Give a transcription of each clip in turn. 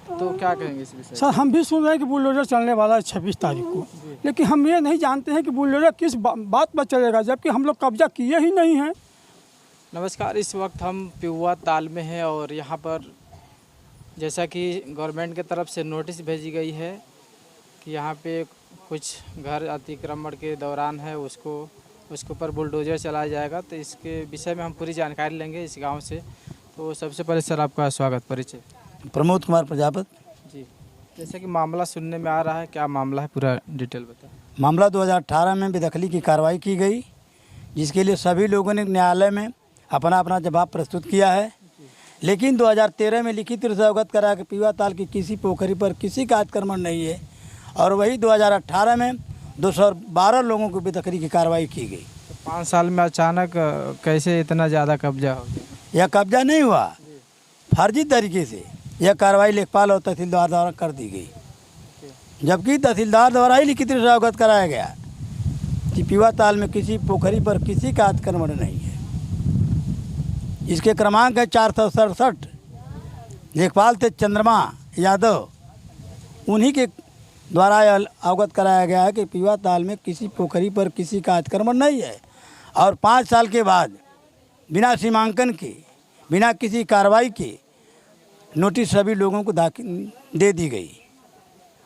तो क्या कहेंगे इस विषय? सर हम भी सुन रहे हैं कि बुलडोजर चलने वाला है 26 तारीख को, लेकिन हम ये नहीं जानते हैं कि बुलडोजर किस बात पर चलेगा, जबकि हम लोग कब्जा किए ही नहीं हैं। नमस्कार, इस वक्त हम पिहुआ ताल में हैं और यहाँ पर जैसा कि गवर्नमेंट की तरफ से नोटिस भेजी गई है कि यहाँ पे कुछ घर अतिक्रमण के दौरान है, उसके ऊपर बुलडोजर चलाया जाएगा। तो इसके विषय में हम पूरी जानकारी लेंगे इस गांव से। तो सबसे पहले सर आपका स्वागत, परिचय। प्रमोद कुमार प्रजापति जी, जैसे कि मामला सुनने में आ रहा है, क्या मामला है, पूरा डिटेल बताएं। मामला 2018 में बेदखली की कार्रवाई की गई, जिसके लिए सभी लोगों ने न्यायालय में अपना अपना जवाब प्रस्तुत किया है। लेकिन 2013 में लिखित रूप से अवगत करा कि पिहुआ ताल की किसी पोखरी पर किसी का अतिक्रमण नहीं है, और वही 2018 में 212 लोगों को बेदखली की कार्रवाई की गई। तो 5 साल में अचानक कैसे इतना ज़्यादा कब्जा हो गया? यह कब्जा नहीं हुआ, फर्जी तरीके से यह कार्रवाई लेखपाल और तहसीलदार द्वारा कर दी गई, जबकि तहसीलदार द्वारा ही लिखित रूप से अवगत कराया गया कि पिहुआ ताल में किसी पोखरी पर किसी का अतिक्रमण नहीं है। इसके क्रमांक है 467। लेखपाल थे चंद्रमा यादव, उन्हीं के द्वारा यह अवगत कराया गया है कि पिहुआ ताल में किसी पोखरी पर किसी का अतिक्रमण नहीं है। और 5 साल के बाद बिना सीमांकन के, बिना किसी कार्रवाई के नोटिस सभी लोगों को दे दी गई,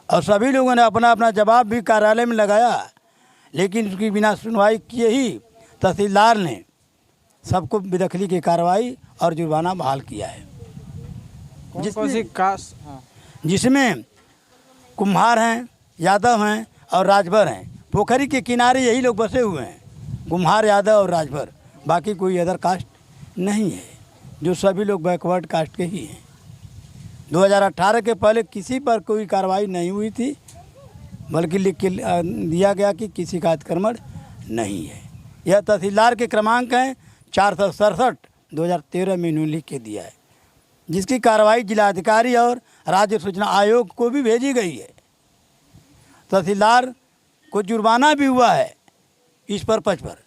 और सभी लोगों ने अपना अपना जवाब भी कार्यालय में लगाया, लेकिन उसकी बिना सुनवाई किए ही तहसीलदार ने सबको बेदखली की कार्रवाई और जुर्माना बहाल किया है। जिसमें कुम्हार हैं, यादव हैं और राजभर हैं। पोखरी के किनारे यही लोग बसे हुए हैं, कुम्हार, यादव और राजभर, बाकी कोई अदर कास्ट नहीं है, जो सभी लोग बैकवर्ड कास्ट के ही हैं। 2018 के पहले किसी पर कोई कार्रवाई नहीं हुई थी, बल्कि लिख के दिया गया कि किसी का अतिक्रमण नहीं है। यह तहसीलदार के क्रमांक हैं 467, 2013 में इन्होंने लिख के दिया है, जिसकी कार्रवाई जिलाधिकारी और राज्य सूचना आयोग को भी भेजी गई है। तहसीलदार को जुर्माना भी हुआ है इस पर्पज पर,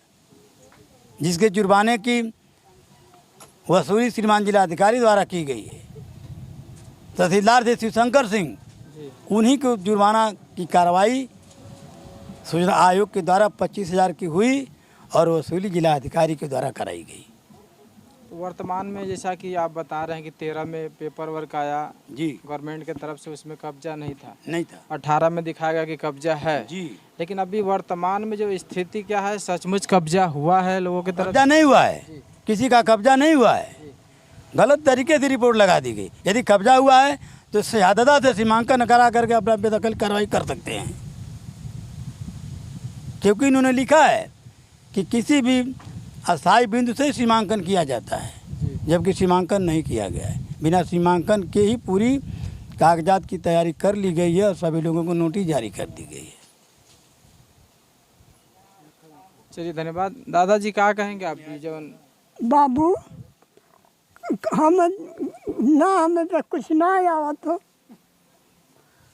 जिसके जुर्माने की वसूली श्रीमान जिलाधिकारी द्वारा की गई है। तहसीलदार थे शिवशंकर सिंह, उन्हीं को जुर्माना की कार्रवाई सूचना आयोग के द्वारा 25,000 की हुई और वसूली जिलाधिकारी के द्वारा कराई गई। वर्तमान में जैसा कि आप बता रहे हैं कि 13 में पेपर वर्क आया जी गवर्नमेंट की तरफ से, उसमें कब्जा नहीं था। 18 में दिखाया गया कि कब्जा है जी, लेकिन अभी वर्तमान में जो स्थिति क्या है, सचमुच कब्जा हुआ है लोगों की तरफ? कब्जा नहीं हुआ है, किसी का कब्जा नहीं हुआ है, गलत तरीके से रिपोर्ट लगा दी गई। यदि कब्जा हुआ है तो शहादत से सीमांकन करा करके अपना बेदखल कार्रवाई कर सकते हैं, क्योंकि इन्होंने लिखा है कि किसी भी अस्थायी बिंदु से सीमांकन किया जाता है, जबकि सीमांकन नहीं किया गया है। बिना सीमांकन के ही पूरी कागजात की तैयारी कर ली गई है और सभी लोगों को नोटिस जारी कर दी गई है। चलिए, धन्यवाद। दादाजी क्या कहेंगे आप? जो बाबू हमें तो कुछ ना आवत हो।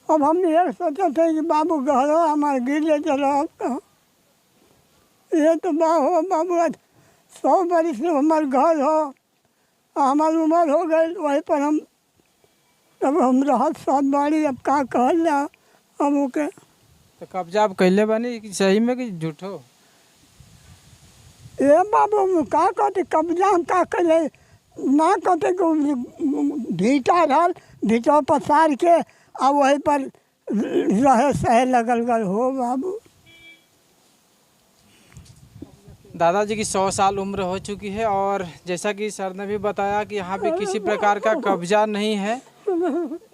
अब हम ये सोचे थे कि बाबू घर हमारे गिर चलो, ये तो बाबू 100 बरिस से हमारे घर हो, हमारी उम्र हो गई, वहीं पर हम रहत साथ बाड़ी। अब का कहल जा हम ओके। तो कब्जा आप कैले बनी कि सही में कि झूठो? ये बाबू का कहते कब्जा हम का करे ना कहते भीटा रहल, भीटा पसार के आ वहीं पर रहे सहे लगल गल हो बाबू। दादाजी की 100 साल उम्र हो चुकी है और जैसा कि सर ने भी बताया कि यहाँ पे किसी प्रकार का कब्जा नहीं है,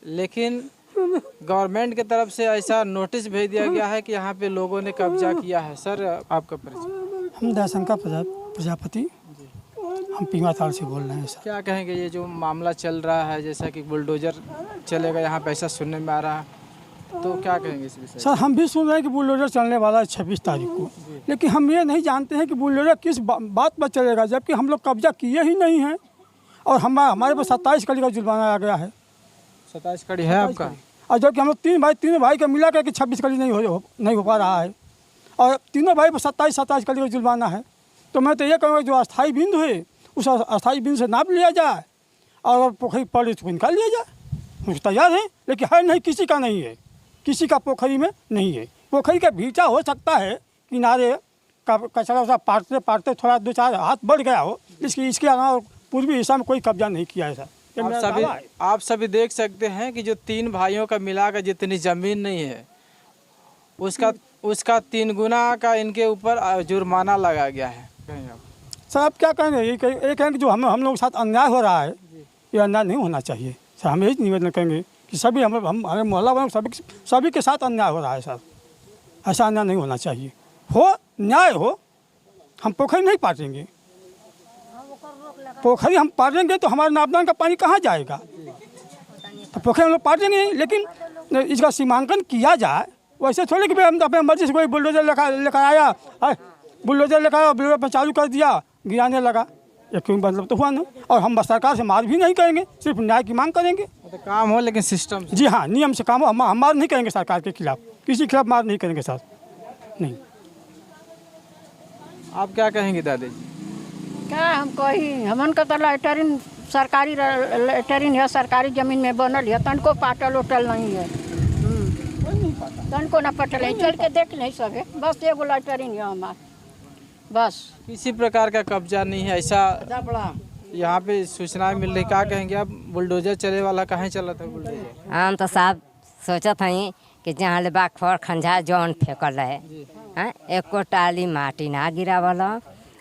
लेकिन गवर्नमेंट की तरफ से ऐसा नोटिस भेज दिया गया है कि यहाँ पे लोगों ने कब्जा किया है। सर आपका परिचय? हम दयाशंकर प्रजापति, हम पिहुआ ताल से बोल रहे हैं सर। क्या कहेंगे ये जो मामला चल रहा है, जैसा कि बुलडोजर चलेगा यहाँ पे, ऐसा सुनने में आ रहा है, तो क्या कहेंगे इस विषय? सर हम भी सुन रहे हैं कि बुलडोजर चलने वाला है 26 तारीख को, लेकिन हम ये नहीं जानते हैं कि बुलडोजर किस बात पर चलेगा, जबकि हम लोग कब्जा किए ही नहीं हैं। और हमारे पास 27 कड़ी का जुर्माना आ गया है। 27 कड़ी है आपका? और जबकि हम लोग तीनों भाई का मिला करके 26 कड़ी नहीं हो पा रहा है, और तीनों भाई पर 27 कड़ी का जुर्माना है। तो मैं तो ये कहूँगा जो अस्थायी बिंदु है उस अस्थायी बिंदु से नाप लिया जाए और पोखरी पड़े तो निकाल लिया जाए, हम तैयार हैं, लेकिन है नहीं, किसी का नहीं है, किसी का पोखरी में नहीं है। पोखरी का भीचा हो सकता है, किनारे का कचरा वचरा पाटते पाटते थोड़ा 2-4 हाथ बढ़ गया हो, इसके अलावा पूर्वी हिस्सा में कोई कब्जा नहीं किया है सर। आप सभी देख सकते हैं कि जो 3 भाइयों का मिलाकर जितनी ज़मीन नहीं है उसका 3 गुना का इनके ऊपर जुर्माना लगा गया है। सर आप क्या कहेंगे, ये कहेंगे कि जो हम लोगों के साथ अन्याय हो रहा है, ये अन्याय नहीं होना चाहिए सर। हम यही निवेदन करेंगे कि सभी हमारे मोहल्ला वालों सभी के साथ अन्याय हो रहा है सर। ऐसा अन्याय नहीं होना चाहिए, हो न्याय हो। हम पोखरी नहीं पाटेंगे, पोखरी हम पाटेंगे तो हमारे नापदान का पानी कहाँ जाएगा? तो पोखरी हम लोग पाटेंगे, लेकिन इसका सीमांकन किया जाए। वैसे थोड़े कि भाई हम अपने मर्जी से कोई बुलडोजर लेकर आया, बुलडोजर लेकर आया, बुलडोजर पर चालू कर दिया, गिराने लगा, ये कोई मतलब तो हुआ ना। और हम सरकार से मार भी नहीं करेंगे, सिर्फ न्याय की मांग करेंगे। तो काम हो लेकिन सिस्टम, जी हाँ, नियम से काम हो। हम मार नहीं करेंगे सरकार के खिलाफ, किसी के खिलाफ मार नहीं करेंगे सर, नहीं। आप क्या कहेंगे दादी जी? क्या हम कही, हमन का तो लेटरिन सरकारी लेटरिन है, सरकारी जमीन में बनल है, तन को पाटल उटल नहीं है, तन को ना पटल है, चल के देख नहीं सके, बस एगो लेटरिन है हमार, बस। किसी प्रकार का कब्जा नहीं है, ऐसा यहाँ पे सूचना मिल रही। क्या कहेंगे आप? बुलडोजर चले वाला कहाँ चला था बुलडोजर? हम तो साहब सोचत हई कि जहाँ ले बाखर खंजा जौन फेंकल है, हाँ, एको टाली माटी ना गिरावल।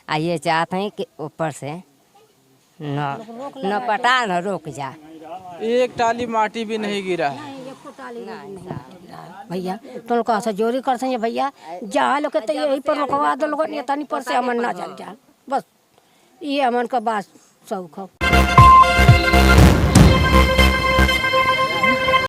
आ ये चाहत हई कि ऊपर से न पटा न रोक जा। एक टाली माटी भी नहीं गिरा है भैया। तो लोग ऐसा जोरी कर सके भैया, जहाँ लोग तो यही पर रोकवा दो लोग, तनी पर से अमन ना चल जा, बस ये अमन का बात सब खो।